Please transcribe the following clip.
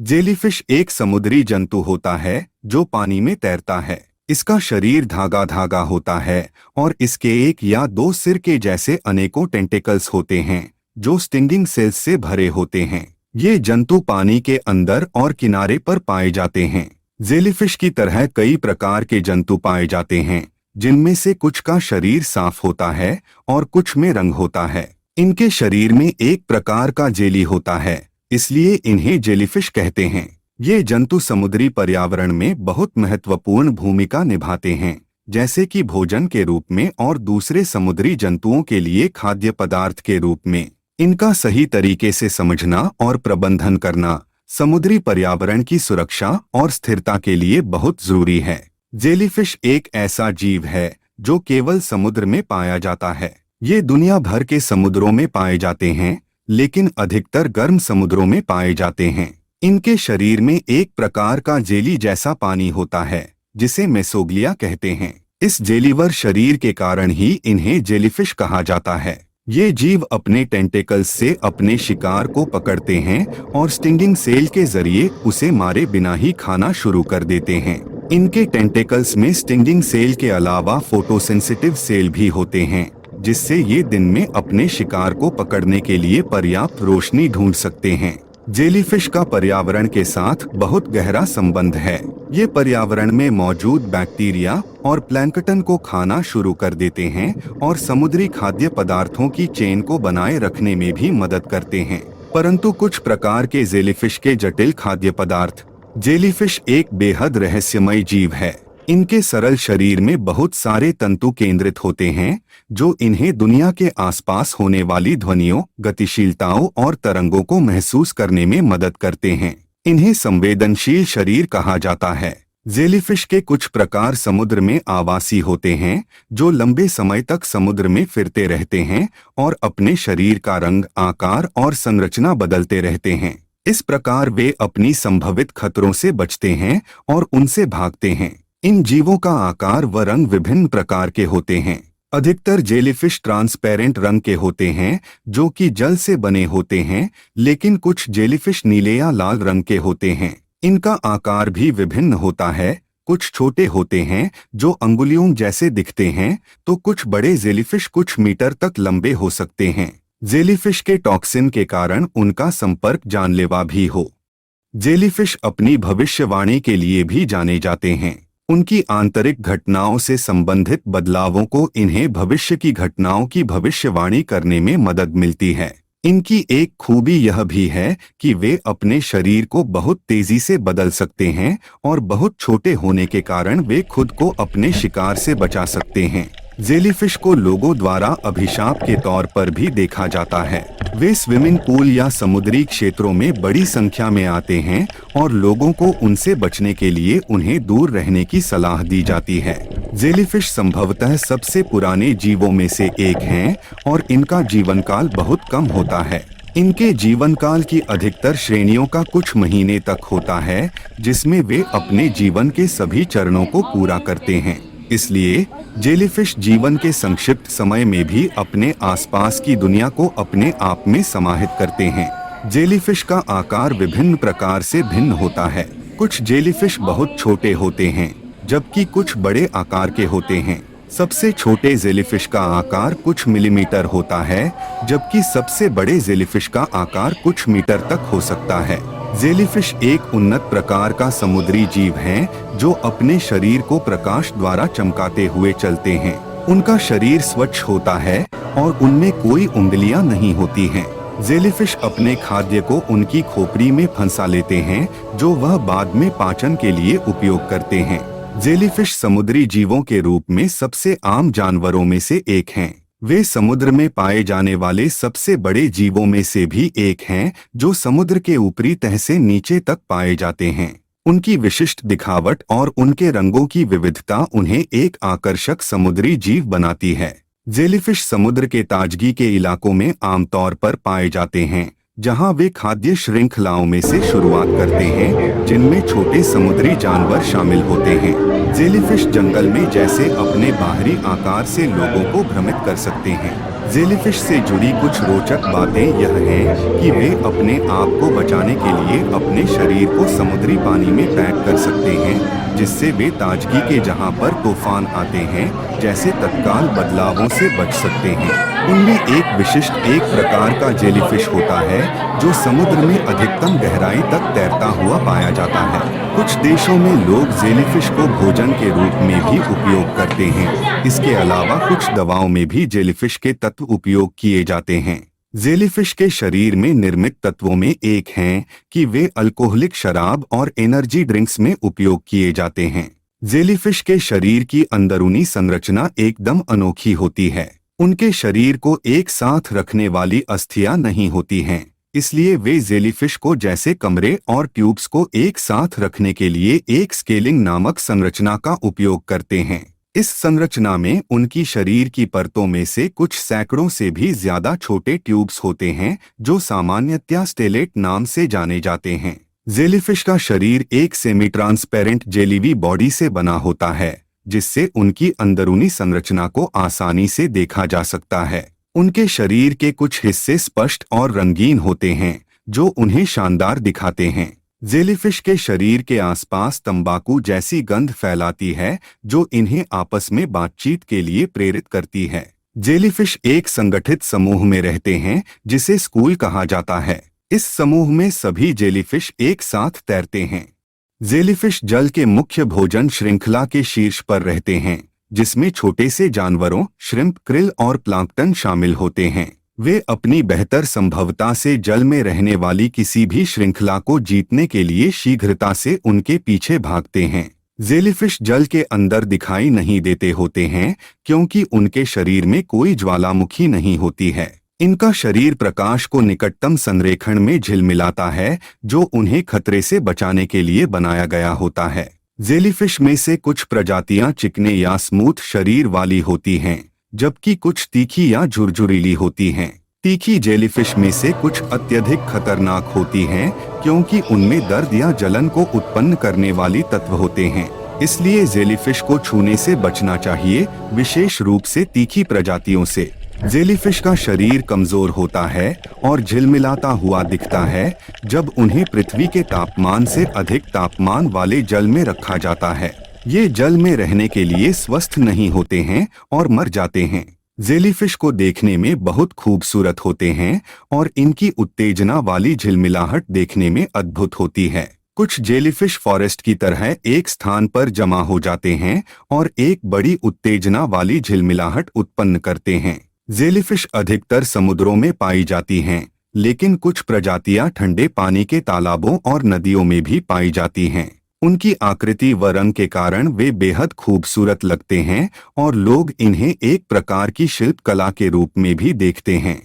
Jellyfish एक समुद्री जंतु होता है जो पानी में तैरता है। इसका शरीर धागा धागा होता है और इसके एक या दो सिर के जैसे अनेकों टेंटिकल्स होते हैं जो स्टिंगिंग सेल्स से भरे होते हैं। ये जंतु पानी के अंदर और किनारे पर पाए जाते हैं। जेलीफिश की तरह कई प्रकार के जंतु पाए जाते हैं, जिनमें से कुछ का शरीर साफ होता है और कुछ में रंग होता है। इनके शरीर में एक प्रकार का जेली होता है, इसलिए इन्हें जेलीफिश कहते हैं। ये जंतु समुद्री पर्यावरण में बहुत महत्वपूर्ण भूमिका निभाते हैं, जैसे कि भोजन के रूप में और दूसरे समुद्री जंतुओं के लिए खाद्य पदार्थ के रूप में। इनका सही तरीके से समझना और प्रबंधन करना समुद्री पर्यावरण की सुरक्षा और स्थिरता के लिए बहुत जरूरी है। जेलीफिश एक ऐसा जीव है जो केवल समुद्र में पाया जाता है। ये दुनिया भर के समुद्रों में पाए जाते हैं, लेकिन अधिकतर गर्म समुद्रों में पाए जाते हैं। इनके शरीर में एक प्रकार का जेली जैसा पानी होता है, जिसे मेसोग्लिया कहते हैं। इस जेलीवर शरीर के कारण ही इन्हें जेलीफिश कहा जाता है। ये जीव अपने टेंटेकल्स से अपने शिकार को पकड़ते हैं और स्टिंगिंग सेल के जरिए उसे मारे बिना ही खाना शुरू कर देते हैं। इनके टेंटेकल्स में स्टिंगिंग सेल के अलावा फोटोसेंसिटिव सेल भी होते हैं, जिससे ये दिन में अपने शिकार को पकड़ने के लिए पर्याप्त रोशनी ढूंढ सकते हैं। जेलीफिश का पर्यावरण के साथ बहुत गहरा संबंध है। ये पर्यावरण में मौजूद बैक्टीरिया और प्लैंकटन को खाना शुरू कर देते हैं और समुद्री खाद्य पदार्थों की चेन को बनाए रखने में भी मदद करते हैं। परंतु कुछ प्रकार के जेलीफिश के जटिल खाद्य पदार्थ। जेलीफिश एक बेहद रहस्यमय जीव है। इनके सरल शरीर में बहुत सारे तंतु केंद्रित होते हैं, जो इन्हें दुनिया के आसपास होने वाली ध्वनियों, गतिशीलताओं और तरंगों को महसूस करने में मदद करते हैं। इन्हें संवेदनशील शरीर कहा जाता है। जेलीफिश के कुछ प्रकार समुद्र में आवासी होते हैं, जो लंबे समय तक समुद्र में फिरते रहते हैं और अपने शरीर का रंग, आकार और संरचना बदलते रहते हैं। इस प्रकार वे अपनी संभावित खतरों से बचते हैं और उनसे भागते हैं। इन जीवों का आकार व रंग विभिन्न प्रकार के होते हैं। अधिकतर जेलीफिश ट्रांसपेरेंट रंग के होते हैं, जो कि जल से बने होते हैं, लेकिन कुछ जेलीफिश नीले या लाल रंग के होते हैं। इनका आकार भी विभिन्न होता है। कुछ छोटे होते हैं जो अंगुलियों जैसे दिखते हैं, तो कुछ बड़े जेलीफिश कुछ मीटर तक लंबे हो सकते हैं। जेलीफिश के टॉक्सिन के कारण उनका संपर्क जानलेवा भी हो। जेलीफिश अपनी भविष्यवाणी के लिए भी जाने जाते हैं। उनकी आंतरिक घटनाओं से संबंधित बदलावों को इन्हें भविष्य की घटनाओं की भविष्यवाणी करने में मदद मिलती है। इनकी एक खूबी यह भी है कि वे अपने शरीर को बहुत तेजी से बदल सकते हैं और बहुत छोटे होने के कारण वे खुद को अपने शिकार से बचा सकते हैं। जेलीफिश को लोगों द्वारा अभिशाप के तौर पर भी देखा जाता है। वे स्विमिंग पूल या समुद्री क्षेत्रों में बड़ी संख्या में आते हैं और लोगों को उनसे बचने के लिए उन्हें दूर रहने की सलाह दी जाती है। जेलीफिश संभवतः सबसे पुराने जीवों में से एक हैं और इनका जीवनकाल बहुत कम होता है। इनके जीवनकाल की अधिकतर श्रेणियों का कुछ महीने तक होता है, जिसमें वे अपने जीवन के सभी चरणों को पूरा करते हैं। इसलिए जेलीफिश जीवन के संक्षिप्त समय में भी अपने आसपास की दुनिया को अपने आप में समाहित करते हैं। जेलीफिश का आकार विभिन्न प्रकार से भिन्न होता है। कुछ जेलीफिश बहुत छोटे होते हैं, जबकि कुछ बड़े आकार के होते हैं। सबसे छोटे जेलीफिश का आकार कुछ मिलीमीटर होता है, जबकि सबसे बड़े जेलीफिश का आकार कुछ मीटर तक हो सकता है। जेलीफिश एक उन्नत प्रकार का समुद्री जीव हैं, जो अपने शरीर को प्रकाश द्वारा चमकाते हुए चलते हैं। उनका शरीर स्वच्छ होता है और उनमें कोई उंगलियां नहीं होती हैं। जेलीफिश अपने खाद्य को उनकी खोपड़ी में फंसा लेते हैं, जो वह बाद में पाचन के लिए उपयोग करते हैं। जेलीफिश समुद्री जीवों के रूप में सबसे आम जानवरों में से एक हैं। वे समुद्र में पाए जाने वाले सबसे बड़े जीवों में से भी एक हैं, जो समुद्र के ऊपरी तह से नीचे तक पाए जाते हैं। उनकी विशिष्ट दिखावट और उनके रंगों की विविधता उन्हें एक आकर्षक समुद्री जीव बनाती है। जेलीफिश समुद्र के ताजगी के इलाकों में आमतौर पर पाए जाते हैं, जहां वे खाद्य श्रृंखलाओं में से शुरुआत करते हैं, जिनमें छोटे समुद्री जानवर शामिल होते हैं। जेलीफिश जंगल में जैसे अपने बाहरी आकार से लोगों को भ्रमित कर सकते हैं। जेलीफिश से जुड़ी कुछ रोचक बातें यह हैं कि वे अपने आप को बचाने के लिए अपने शरीर को समुद्री पानी में पैक कर सकते हैं, जिससे वे ताजगी के जहां पर तूफान आते हैं जैसे तत्काल बदलावों से बच सकते हैं। उनमें एक विशिष्ट एक प्रकार का जेलीफिश होता है जो समुद्र में अधिकतम गहराई तक तैरता हुआ पाया जाता है। कुछ देशों में लोग जेलीफिश को भोजन के रूप में भी उपयोग करते हैं। इसके अलावा कुछ दवाओं में भी जेलीफिश के तत्व उपयोग किए जाते हैं। जेलीफिश के शरीर में निर्मित तत्वों में एक हैं कि वे अल्कोहलिक शराब और एनर्जी ड्रिंक्स में उपयोग किए जाते हैं। जेलीफिश के शरीर की अंदरूनी संरचना एकदम अनोखी होती है। उनके शरीर को एक साथ रखने वाली अस्थियां नहीं होती हैं, इसलिए वे जेलीफिश को जैसे कमरे और ट्यूब्स को एक साथ रखने के लिए एक स्केलिंग नामक संरचना का उपयोग करते हैं। इस संरचना में उनकी शरीर की परतों में से कुछ सैकड़ों से भी ज्यादा छोटे ट्यूब्स होते हैं जो सामान्यतया स्टेलेट नाम से जाने जाते हैं। जेलीफिश का शरीर एक सेमी ट्रांसपेरेंट जेलीवी बॉडी से बना होता है, जिससे उनकी अंदरूनी संरचना को आसानी से देखा जा सकता है। उनके शरीर के कुछ हिस्से स्पष्ट और रंगीन होते हैं जो उन्हें शानदार दिखाते हैं। जेलीफिश के शरीर के आसपास तंबाकू जैसी गंध फैलाती है जो इन्हें आपस में बातचीत के लिए प्रेरित करती है। जेलीफिश एक संगठित समूह में रहते हैं जिसे स्कूल कहा जाता है। इस समूह में सभी जेलीफिश एक साथ तैरते हैं। जेलीफिश जल के मुख्य भोजन श्रृंखला के शीर्ष पर रहते हैं, जिसमें छोटे से जानवरों, श्रिम्प, क्रिल और प्लांक्टन शामिल होते हैं। वे अपनी बेहतर संभवता से जल में रहने वाली किसी भी श्रृंखला को जीतने के लिए शीघ्रता से उनके पीछे भागते हैं। जेलीफिश जल के अंदर दिखाई नहीं देते होते हैं क्योंकि उनके शरीर में कोई ज्वालामुखी नहीं होती है। इनका शरीर प्रकाश को निकटतम संरेखण में झिलमिलाता है जो उन्हें खतरे से बचाने के लिए बनाया गया होता है। जेलीफिश में से कुछ प्रजातियां चिकने या स्मूथ शरीर वाली होती हैं, जबकि कुछ तीखी या झुरझुरीली होती हैं। तीखी जेलीफिश में से कुछ अत्यधिक खतरनाक होती हैं क्योंकि उनमें दर्द या जलन को उत्पन्न करने वाली तत्व होते हैं, इसलिए जेलीफिश को छूने से बचना चाहिए, विशेष रूप से तीखी प्रजातियों से। जेलीफिश का शरीर कमजोर होता है और झिलमिलाता हुआ दिखता है जब उन्हें पृथ्वी के तापमान से अधिक तापमान वाले जल में रखा जाता है। ये जल में रहने के लिए स्वस्थ नहीं होते हैं और मर जाते हैं। जेलीफिश को देखने में बहुत खूबसूरत होते हैं और इनकी उत्तेजना वाली झिलमिलाहट देखने में अद्भुत होती है। कुछ जेलीफिश फॉरेस्ट की तरह एक स्थान पर जमा हो जाते हैं और एक बड़ी उत्तेजना वाली झिलमिलाहट उत्पन्न करते हैं। जेलीफिश अधिकतर समुद्रों में पाई जाती हैं, लेकिन कुछ प्रजातियां ठंडे पानी के तालाबों और नदियों में भी पाई जाती हैं। उनकी आकृति व रंग के कारण वे बेहद खूबसूरत लगते हैं और लोग इन्हें एक प्रकार की शिल्प कला के रूप में भी देखते हैं।